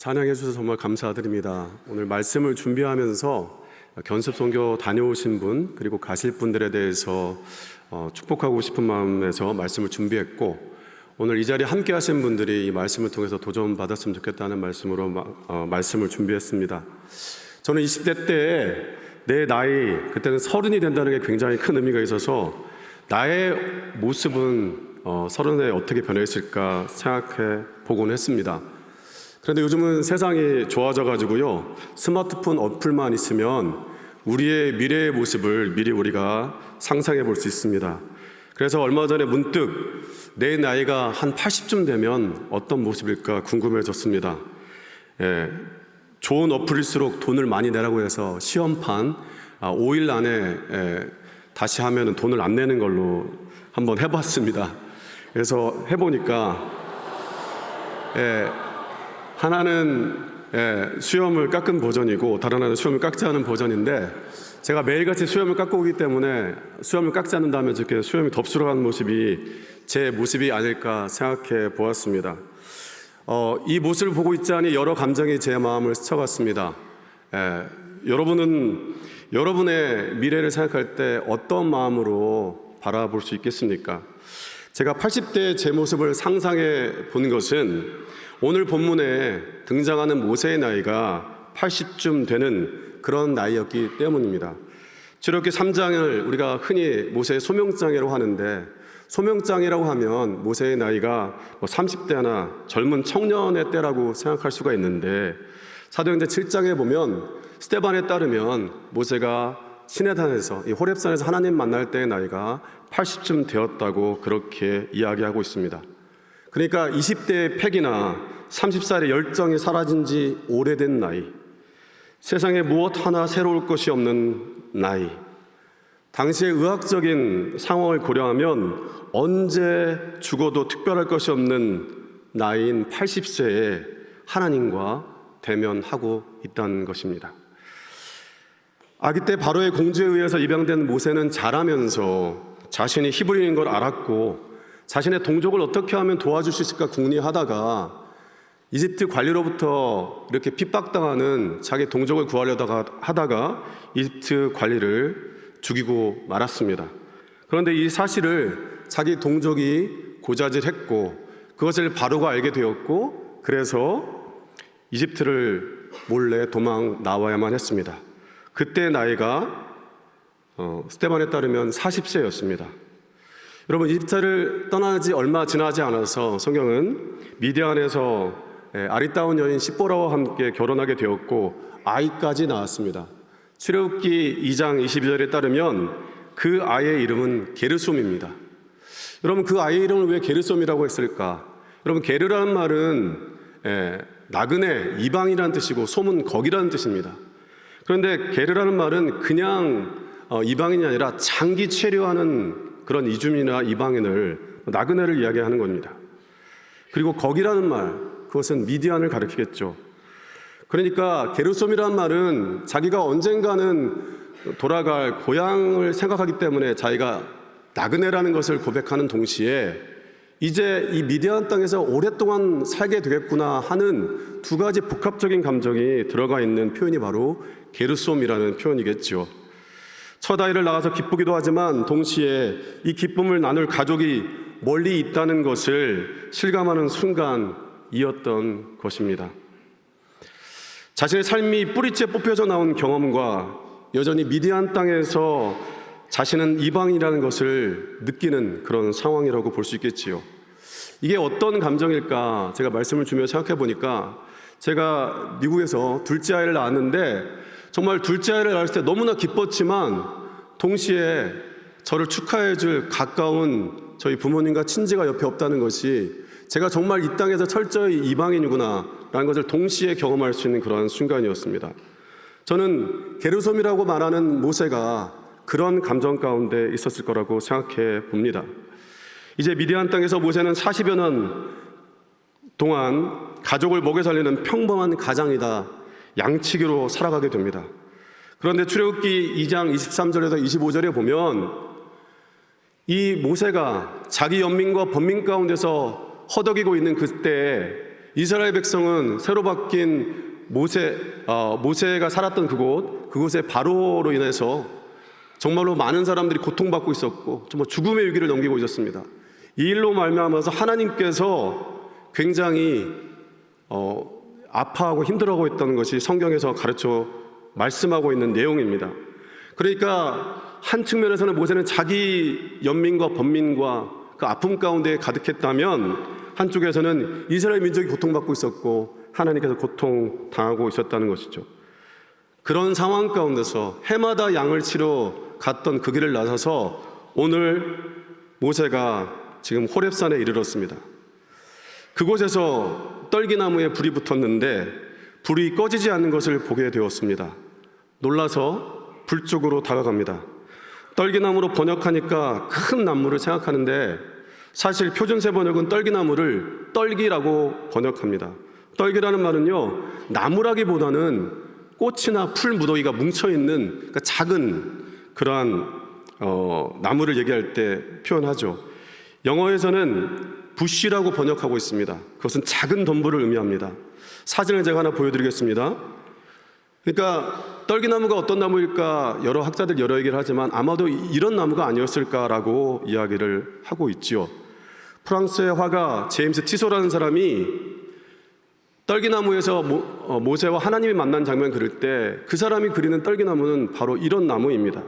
찬양해 주셔서 정말 감사드립니다. 오늘 말씀을 준비하면서 견습 선교 다녀오신 분 그리고 가실 분들에 대해서 축복하고 싶은 마음에서 말씀을 준비했고, 오늘 이 자리에 함께 하신 분들이 이 말씀을 통해서 도전 받았으면 좋겠다는 말씀으로 말씀을 준비했습니다. 저는 20대 때 내 나이, 그때는 30이 된다는 게 굉장히 큰 의미가 있어서 나의 모습은 30에 어떻게 변했을까 생각해 보곤 했습니다. 그런데 요즘은 세상이 좋아져 가지고요, 스마트폰 어플만 있으면 우리의 미래의 모습을 미리 우리가 상상해 볼 수 있습니다. 그래서 얼마 전에 문득 내 나이가 한 80쯤 되면 어떤 모습일까 궁금해졌습니다. 좋은 어플일수록 돈을 많이 내라고 해서 시험판 5일 안에 다시 하면 돈을 안 내는 걸로 한번 해봤습니다. 그래서 해보니까 하나는 수염을 깎은 버전이고 다른 하나는 수염을 깎지 않은 버전인데, 제가 매일같이 수염을 깎고 오기 때문에 수염을 깎지 않는다면 이렇게 수염이 덥수룩한 모습이 제 모습이 아닐까 생각해 보았습니다. 이 모습을 보고 있자니 여러 감정이 제 마음을 스쳐갔습니다. 여러분은 여러분의 미래를 생각할 때 어떤 마음으로 바라볼 수 있겠습니까? 제가 80대 제 모습을 상상해 본 것은 오늘 본문에 등장하는 모세의 나이가 80쯤 되는 그런 나이였기 때문입니다. 출애굽기 3장을 우리가 흔히 모세의 소명장이라고 하는데, 소명장이라고 하면 모세의 나이가 30대나 젊은 청년의 때라고 생각할 수가 있는데, 사도행전 7장에 보면 스데반에 따르면 모세가 시내산에서 이 호렙산에서 하나님 만날 때의 나이가 80쯤 되었다고 그렇게 이야기하고 있습니다. 그러니까 20대의 패기나 30살의 열정이 사라진 지 오래된 나이, 세상에 무엇 하나 새로울 것이 없는 나이, 당시의 의학적인 상황을 고려하면 언제 죽어도 특별할 것이 없는 나이인 80세에 하나님과 대면하고 있다는 것입니다. 아기 때 바로의 공주에 의해서 입양된 모세는 자라면서 자신이 히브리인 걸 알았고, 자신의 동족을 어떻게 하면 도와줄 수 있을까 궁리하다가 이집트 관리로부터 이렇게 핍박당하는 자기 동족을 구하려다가 하다가 이집트 관리를 죽이고 말았습니다. 그런데 이 사실을 자기 동족이 고자질했고 그것을 바로가 알게 되었고, 그래서 이집트를 몰래 도망 나와야만 했습니다. 그때 나이가 스데반에 따르면 40세였습니다. 여러분, 이집트를 떠나지 얼마 지나지 않아서 성경은 미디안에서 아리따운 여인 시보라와 함께 결혼하게 되었고 아이까지 낳았습니다. 출애굽기 2장 22절에 따르면 그 아이의 이름은 게르솜입니다. 여러분, 그 아이의 이름을 왜 게르솜이라고 했을까? 여러분, 게르라는 말은 나그네, 이방이라는 뜻이고 솜은 거기라는 뜻입니다. 그런데 게르라는 말은 그냥 이방인이 아니라 장기 체류하는 그런 이주민이나 이방인을, 나그네를 이야기하는 겁니다. 그리고 거기라는 말, 그것은 미디안을 가리키겠죠. 그러니까 게르솜이라는 말은 자기가 언젠가는 돌아갈 고향을 생각하기 때문에 자기가 나그네라는 것을 고백하는 동시에 이제 이 미디안 땅에서 오랫동안 살게 되겠구나 하는 두 가지 복합적인 감정이 들어가 있는 표현이 바로 게르솜이라는 표현이겠죠. 첫 아이를 낳아서 기쁘기도 하지만 동시에 이 기쁨을 나눌 가족이 멀리 있다는 것을 실감하는 순간이었던 것입니다. 자신의 삶이 뿌리째 뽑혀져 나온 경험과 여전히 미디안 땅에서 자신은 이방인이라는 것을 느끼는 그런 상황이라고 볼 수 있겠지요. 이게 어떤 감정일까 제가 말씀을 주며 생각해 보니까, 제가 미국에서 둘째 아이를 낳았는데 정말 둘째 아이를 낳을 때 너무나 기뻤지만 동시에 저를 축하해 줄 가까운 저희 부모님과 친지가 옆에 없다는 것이, 제가 정말 이 땅에서 철저히 이방인이구나 라는 것을 동시에 경험할 수 있는 그런 순간이었습니다. 저는 게르솜이라고 말하는 모세가 그런 감정 가운데 있었을 거라고 생각해 봅니다. 이제 미디안 땅에서 모세는 40여 년 동안 가족을 먹여 살리는 평범한 가장이다, 양치기로 살아가게 됩니다. 그런데 출애굽기 2장 23절에서 25절에 보면 이 모세가 자기 연민과 번민 가운데서 허덕이고 있는 그때 이스라엘 백성은 새로 바뀐 모세가 살았던 그곳의 바로로 인해서 정말로 많은 사람들이 고통받고 있었고 정말 죽음의 위기를 넘기고 있었습니다. 이 일로 말미암아서 하나님께서 굉장히 아파하고 힘들어하고 있다는 것이 성경에서 가르쳐 말씀하고 있는 내용입니다. 그러니까 한 측면에서는 모세는 자기 연민과 번민과 그 아픔 가운데 가득했다면 한쪽에서는 이스라엘 민족이 고통받고 있었고 하나님께서 고통당하고 있었다는 것이죠. 그런 상황 가운데서 해마다 양을 치러 갔던 그 길을 나서서 오늘 모세가 지금 호렙산에 이르렀습니다. 그곳에서 떨기나무에 불이 붙었는데 불이 꺼지지 않는 것을 보게 되었습니다. 놀라서 불 쪽으로 다가갑니다. 떨기나무로 번역하니까 큰 나무를 생각하는데 사실 표준세 번역은 떨기나무를 떨기라고 번역합니다. 떨기라는 말은요, 나무라기보다는 꽃이나 풀 무더기가 뭉쳐있는 그러니까 작은 그러한 나무를 얘기할 때 표현하죠. 영어에서는 부시라고 번역하고 있습니다. 그것은 작은 덤불을 의미합니다. 사진을 제가 하나 보여드리겠습니다. 그러니까 떨기나무가 어떤 나무일까 여러 학자들 여러 얘기를 하지만 아마도 이런 나무가 아니었을까라고 이야기를 하고 있지요. 프랑스의 화가 제임스 티소라는 사람이 떨기나무에서 모세와 하나님이 만난 장면 그릴 때 그 사람이 그리는 떨기나무는 바로 이런 나무입니다.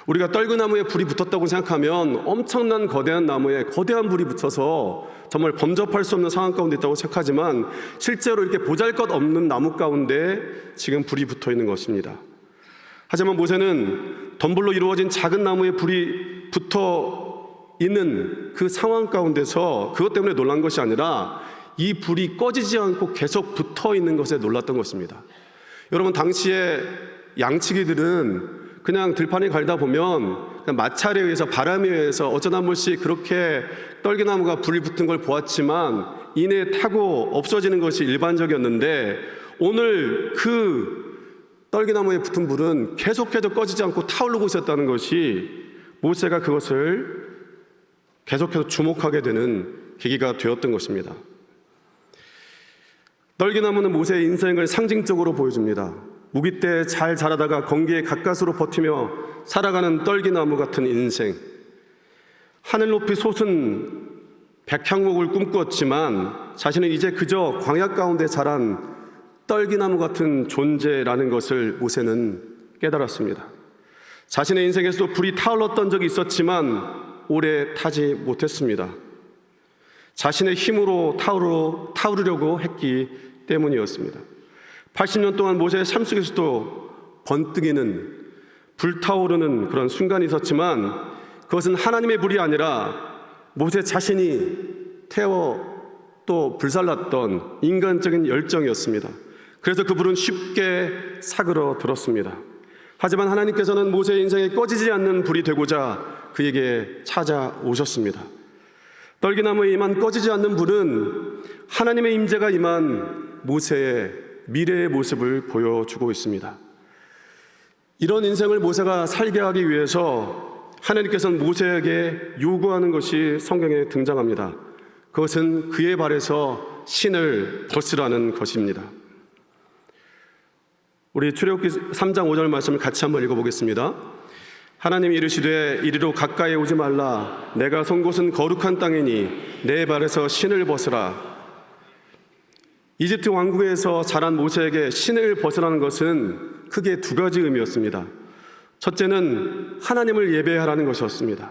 우리가 떨기나무에 불이 붙었다고 생각하면 엄청난 거대한 나무에 거대한 불이 붙어서 정말 범접할 수 없는 상황 가운데 있다고 생각하지만 실제로 이렇게 보잘것없는 나무 가운데 지금 불이 붙어 있는 것입니다. 하지만 모세는 덤불로 이루어진 작은 나무에 불이 붙어 있는 그 상황 가운데서 그것 때문에 놀란 것이 아니라 이 불이 꺼지지 않고 계속 붙어 있는 것에 놀랐던 것입니다. 여러분, 당시에 양치기들은 그냥 들판에 갈다 보면 마찰에 의해서 바람에 의해서 어쩌다 한 번씩 그렇게 떨기나무가 불이 붙은 걸 보았지만 이내 타고 없어지는 것이 일반적이었는데 오늘 그 떨기나무에 붙은 불은 계속해서 꺼지지 않고 타오르고 있었다는 것이 모세가 그것을 계속해서 주목하게 되는 계기가 되었던 것입니다. 떨기나무는 모세의 인생을 상징적으로 보여줍니다. 우기 때 잘 자라다가 건기에 가까스로 버티며 살아가는 떨기나무 같은 인생. 하늘 높이 솟은 백향목을 꿈꾸었지만 자신은 이제 그저 광야 가운데 자란 떨기나무 같은 존재라는 것을 모세는 깨달았습니다. 자신의 인생에서도 불이 타올랐던 적이 있었지만 오래 타지 못했습니다. 자신의 힘으로 타오르려고 했기 때문이었습니다. 80년 동안 모세의 삶 속에서도 번뜩이는 불타오르는 그런 순간이 있었지만 그것은 하나님의 불이 아니라 모세 자신이 태워 또 불살랐던 인간적인 열정이었습니다. 그래서 그 불은 쉽게 사그러들었습니다. 하지만 하나님께서는 모세의 인생에 꺼지지 않는 불이 되고자 그에게 찾아오셨습니다. 떨기나무에 임한 꺼지지 않는 불은 하나님의 임재가 임한 모세의 미래의 모습을 보여주고 있습니다. 이런 인생을 모세가 살게 하기 위해서 하나님께서는 모세에게 요구하는 것이 성경에 등장합니다. 그것은 그의 발에서 신을 벗으라는 것입니다. 우리 출애굽기 3장 5절 말씀을 같이 한번 읽어보겠습니다. 하나님이 이르시되 이리로 가까이 오지 말라. 내가 선 곳은 거룩한 땅이니 내 발에서 신을 벗으라. 이집트 왕국에서 자란 모세에게 신을 벗으라는 것은 크게 두 가지 의미였습니다. 첫째는 하나님을 예배하라는 것이었습니다.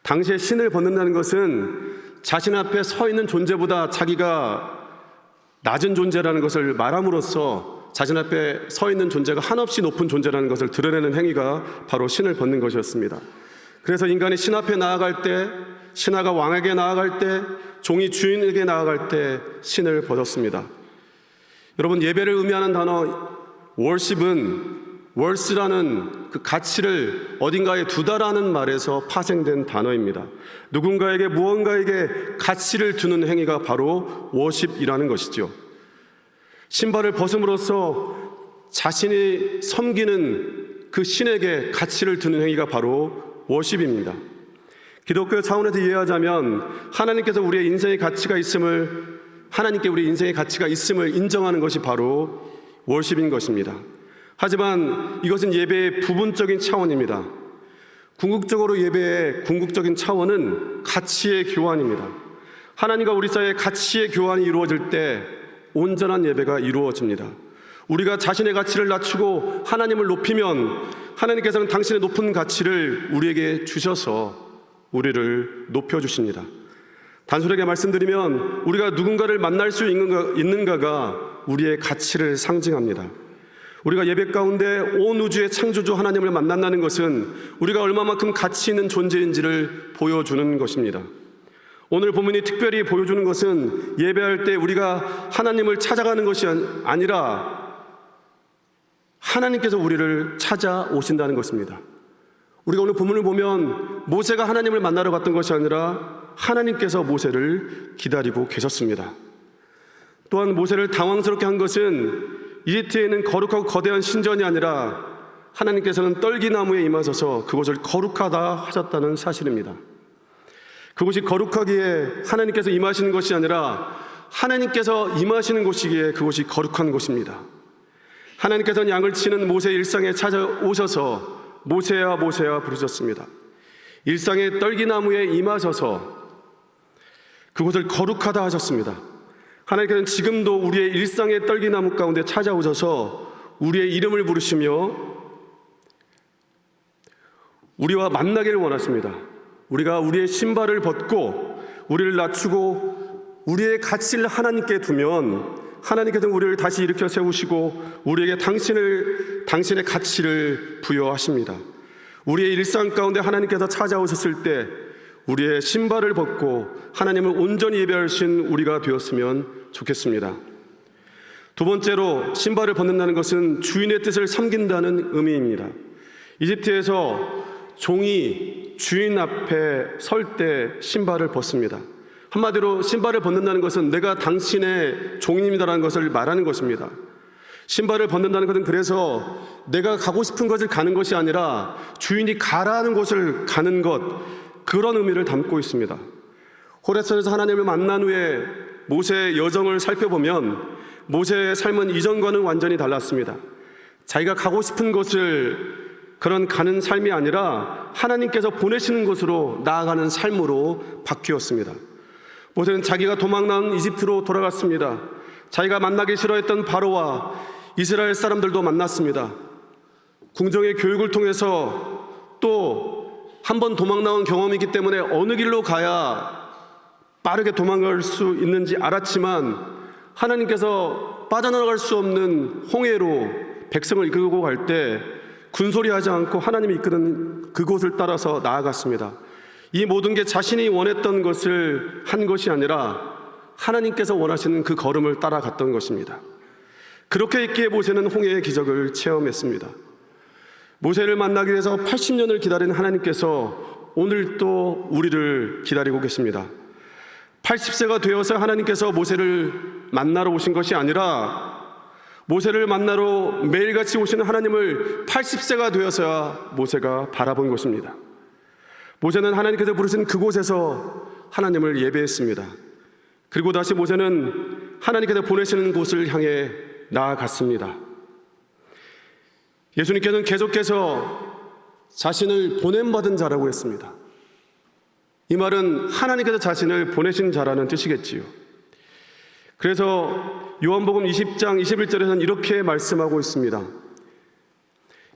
당시에 신을 벗는다는 것은 자신 앞에 서 있는 존재보다 자기가 낮은 존재라는 것을 말함으로써 자신 앞에 서 있는 존재가 한없이 높은 존재라는 것을 드러내는 행위가 바로 신을 벗는 것이었습니다. 그래서 인간이 신 앞에 나아갈 때, 신하가 왕에게 나아갈 때, 종이 주인에게 나아갈 때 신을 벗었습니다. 여러분, 예배를 의미하는 단어 worship은 worth라는 그 가치를 어딘가에 두다라는 말에서 파생된 단어입니다. 누군가에게 무언가에게 가치를 두는 행위가 바로 worship이라는 것이죠. 신발을 벗음으로써 자신이 섬기는 그 신에게 가치를 두는 행위가 바로 worship입니다. 기독교 차원에서 이해하자면 하나님께서 우리의 인생의 가치가 있음을 하나님께 우리 인생의 가치가 있음을 인정하는 것이 바로 월십인 것입니다. 하지만 이것은 예배의 부분적인 차원입니다. 궁극적으로 예배의 궁극적인 차원은 가치의 교환입니다. 하나님과 우리 사이의 가치의 교환이 이루어질 때 온전한 예배가 이루어집니다. 우리가 자신의 가치를 낮추고 하나님을 높이면 하나님께서는 당신의 높은 가치를 우리에게 주셔서 우리를 높여주십니다. 단순하게 말씀드리면 우리가 누군가를 만날 수 있는가가 우리의 가치를 상징합니다. 우리가 예배 가운데 온 우주의 창조주 하나님을 만난다는 것은 우리가 얼마만큼 가치 있는 존재인지를 보여주는 것입니다. 오늘 본문이 특별히 보여주는 것은 예배할 때 우리가 하나님을 찾아가는 것이 아니라 하나님께서 우리를 찾아오신다는 것입니다. 우리가 오늘 본문을 보면 모세가 하나님을 만나러 갔던 것이 아니라 하나님께서 모세를 기다리고 계셨습니다. 또한 모세를 당황스럽게 한 것은 이집트에 있는 거룩하고 거대한 신전이 아니라 하나님께서는 떨기나무에 임하셔서 그곳을 거룩하다 하셨다는 사실입니다. 그곳이 거룩하기에 하나님께서 임하시는 것이 아니라 하나님께서 임하시는 곳이기에 그곳이 거룩한 곳입니다. 하나님께서는 양을 치는 모세의 일상에 찾아오셔서 모세야 모세야 부르셨습니다. 일상의 떨기나무에 임하셔서 그곳을 거룩하다 하셨습니다. 하나님께서는 지금도 우리의 일상의 떨기나무 가운데 찾아오셔서 우리의 이름을 부르시며 우리와 만나기를 원하십니다. 우리가 우리의 신발을 벗고 우리를 낮추고 우리의 가치를 하나님께 두면 하나님께서는 우리를 다시 일으켜 세우시고 우리에게 당신의 가치를 부여하십니다. 우리의 일상 가운데 하나님께서 찾아오셨을 때 우리의 신발을 벗고 하나님을 온전히 예배하신 우리가 되었으면 좋겠습니다. 두 번째로 신발을 벗는다는 것은 주인의 뜻을 섬긴다는 의미입니다. 이집트에서 종이 주인 앞에 설 때 신발을 벗습니다. 한마디로 신발을 벗는다는 것은 내가 당신의 종입니다라는 것을 말하는 것입니다. 신발을 벗는다는 것은 그래서 내가 가고 싶은 것을 가는 것이 아니라 주인이 가라는 곳을 가는 것, 그런 의미를 담고 있습니다. 호레스에서 하나님을 만난 후에 모세의 여정을 살펴보면 모세의 삶은 이전과는 완전히 달랐습니다. 자기가 가고 싶은 곳을 그런 가는 삶이 아니라 하나님께서 보내시는 곳으로 나아가는 삶으로 바뀌었습니다. 모세는 자기가 도망난 이집트로 돌아갔습니다. 자기가 만나기 싫어했던 바로와 이스라엘 사람들도 만났습니다. 궁정의 교육을 통해서 또 한 번 도망 나온 경험이 있기 때문에 어느 길로 가야 빠르게 도망갈 수 있는지 알았지만 하나님께서 빠져나갈 수 없는 홍해로 백성을 이끌고 갈 때 군소리하지 않고 하나님이 이끄는 그곳을 따라서 나아갔습니다. 이 모든 게 자신이 원했던 것을 한 것이 아니라 하나님께서 원하시는 그 걸음을 따라갔던 것입니다. 그렇게 있기에 모세는 홍해의 기적을 체험했습니다. 모세를 만나기 위해서 80년을 기다린 하나님께서 오늘 또 우리를 기다리고 계십니다. 80세가 되어서 하나님께서 모세를 만나러 오신 것이 아니라 모세를 만나러 매일같이 오시는 하나님을 80세가 되어서야 모세가 바라본 것입니다. 모세는 하나님께서 부르신 그곳에서 하나님을 예배했습니다. 그리고 다시 모세는 하나님께서 보내시는 곳을 향해 나아갔습니다. 예수님께서는 계속해서 자신을 보냄받은 자라고 했습니다. 이 말은 하나님께서 자신을 보내신 자라는 뜻이겠지요. 그래서 요한복음 20장 21절에서는 이렇게 말씀하고 있습니다.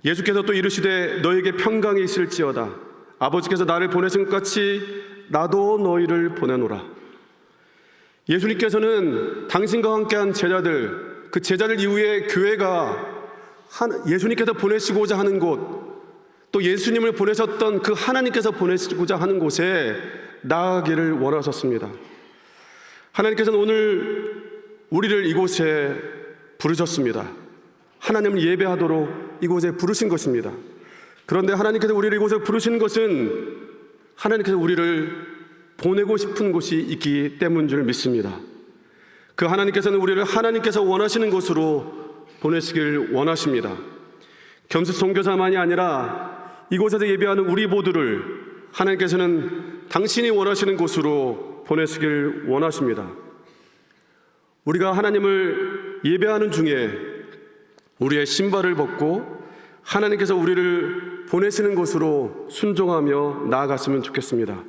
예수께서 또 이르시되 너에게 평강이 있을지어다. 아버지께서 나를 보내신 것 같이 나도 너희를 보내노라. 예수님께서는 당신과 함께한 제자들, 그 제자들 이후에 교회가 예수님께서 보내시고자 하는 곳, 또 예수님을 보내셨던 그 하나님께서 보내시고자 하는 곳에 나아가기를 원하셨습니다. 하나님께서는 오늘 우리를 이곳에 부르셨습니다. 하나님을 예배하도록 이곳에 부르신 것입니다. 그런데 하나님께서 우리를 이곳에 부르신 것은 하나님께서 우리를 보내고 싶은 곳이 있기 때문인 줄 믿습니다. 그 하나님께서는 우리를 하나님께서 원하시는 곳으로 보내시길 원하십니다. 겸수 선교사만이 아니라 이곳에서 예배하는 우리 모두를 하나님께서는 당신이 원하시는 곳으로 보내시길 원하십니다. 우리가 하나님을 예배하는 중에 우리의 신발을 벗고 하나님께서 우리를 보내시는 곳으로 순종하며 나아갔으면 좋겠습니다.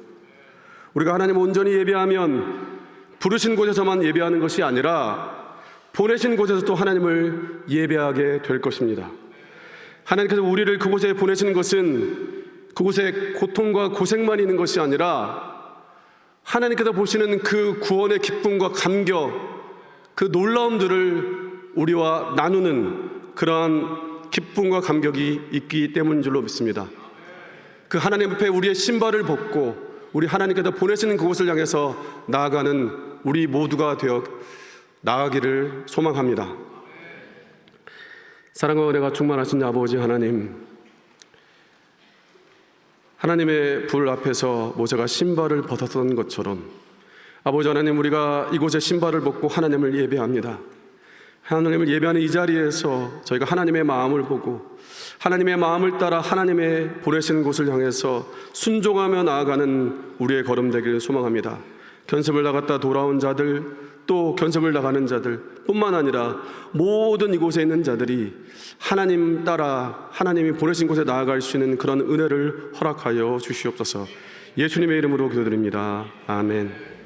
우리가 하나님 온전히 예배하면 부르신 곳에서만 예배하는 것이 아니라 보내신 곳에서 또 하나님을 예배하게 될 것입니다. 하나님께서 우리를 그곳에 보내시는 것은 그곳에 고통과 고생만 있는 것이 아니라 하나님께서 보시는 그 구원의 기쁨과 감격, 그 놀라움들을 우리와 나누는 그러한 기쁨과 감격이 있기 때문인 줄로 믿습니다. 그 하나님 앞에 우리의 신발을 벗고 우리 하나님께서 보내시는 그곳을 향해서 나아가는 우리 모두가 되어 나아가기를 소망합니다. 사랑과 은혜가 충만하신 아버지 하나님, 하나님의 불 앞에서 모세가 신발을 벗었던 것처럼 아버지 하나님, 우리가 이곳에 신발을 벗고 하나님을 예배합니다. 하나님을 예배하는 이 자리에서 저희가 하나님의 마음을 보고 하나님의 마음을 따라 하나님의 보내신 곳을 향해서 순종하며 나아가는 우리의 걸음 되기를 소망합니다. 견습을 나갔다 돌아온 자들, 또 견습을 나가는 자들 뿐만 아니라 모든 이곳에 있는 자들이 하나님 따라 하나님이 보내신 곳에 나아갈 수 있는 그런 은혜를 허락하여 주시옵소서. 예수님의 이름으로 기도드립니다. 아멘.